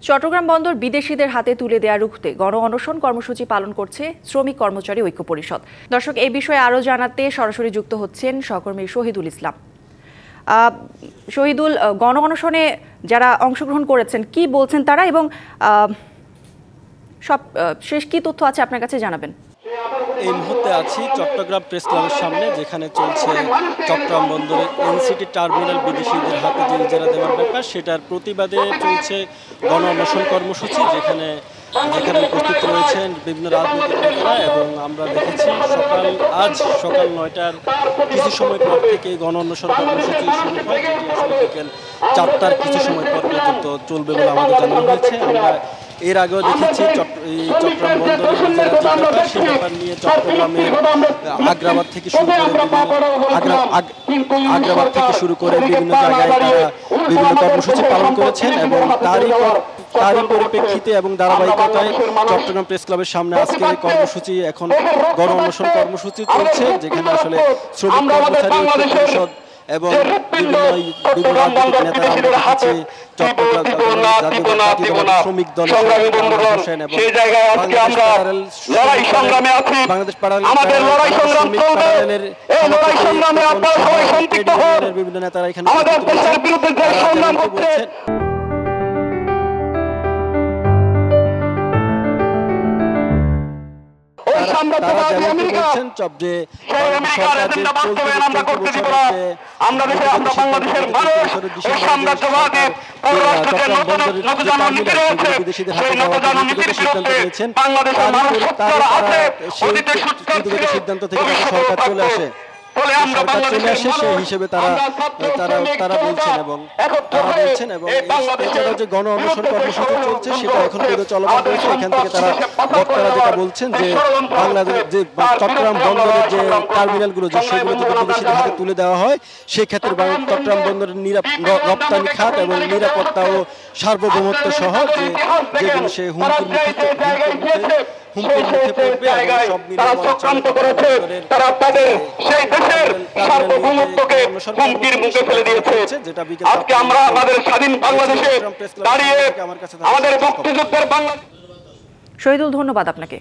চট্টগ্রাম বন্দর বিদেশিদের হাতে তুলে দেয়া রুখতে গণ অনশন কর্মসূচি পালন করছে শ্রমিক কর্মচারী ঐক্য পরিষদ। দর্শক, এই বিষয়ে আরও জানাতে সরাসরি যুক্ত হচ্ছেন সহকর্মী শহীদুল ইসলাম। শহীদুল, গণ অনশনে যারা অংশগ্রহণ করেছেন কি বলছেন তারা, এবং সব শেষ কি তথ্য আছে আপনার কাছে জানাবেন। এই মুহূর্তে আছি চট্টগ্রাম প্রেস ক্লাবের সামনে, যেখানে চলছে চট্টগ্রাম বন্দরের এনসিটি টার্মিনাল বিদেশিদের হাতে যে ইজারা দেওয়ার ব্যাপার, সেটার প্রতিবাদে চলছে গণ অনশন কর্মসূচি, যেখানে উপস্থিত রয়েছেন বিভিন্ন রাজনৈতিক নেতারা। এবং আমরা দেখেছি আজ সকাল 9টার কিছু সময় পর থেকে গণ অনশন কর্মসূচি শুরু হয়, যেটি আসলে বিকেল 4টার কিছু সময় পর পর্যন্ত চলবে বলে আমাদের জানানো হয়েছে। আমরা এর আগেও দেখেছি চট্টগ্রাম বন্দরের সেই ব্যাপার নিয়ে চট্টগ্রামের আগ্রাবাদ থেকে শুরু করে বিভিন্ন জায়গায় তারা বিভিন্ন কর্মসূচি পালন করেছেন। এবং তারই পরিপ্রেক্ষিতে এবং ধারাবাহিকতায় চট্টগ্রাম প্রেস ক্লাবের সামনে আজকের এই কর্মসূচি, এখন গণ অনশন কর্মসূচি চলছে, যেখানে আসলে শ্রমিক কর্মচারী ঐক্য পরিষদ এবং বিভিন্ন রাজনৈতিক নেতারা আমরা দেখেছি চট্টগ্রাম শ্রমিক দলের হোসেন এবং বাংলাদেশ প্যারালের বিভিন্ন নেতারা এখানে বলছেন। সিদ্ধান্ত থেকে সরকার চলে আসে সেই হিসেবে তারা বলছেন। এবং এছাড়াও যে গণ অনশন কর্মসূচি চলছে সেটা এখন পর্যন্ত চলমান রয়েছে। এখান থেকে বক্তারা যেটা বলছেন যে বাংলাদেশ যে চট্টগ্রাম বন্দরের যে টার্মিনালগুলো সেগুলো যদি বিদেশিদের হাতে তুলে দেওয়া হয়, সেক্ষেত্রে চট্টগ্রাম বন্দরের রপ্তানি খাত এবং নিরাপত্তা ও সার্বভৌমত্ব সহ যেগুলো সে হুমকির মুখে পড়বে। সব যেটা বিকেল আমরা আমাদের স্বাধীন বাংলাদেশে দাঁড়িয়ে আমাদের মুক্তিযুদ্ধের বাংলাদেশ। শহীদুল, ধন্যবাদ আপনাকে।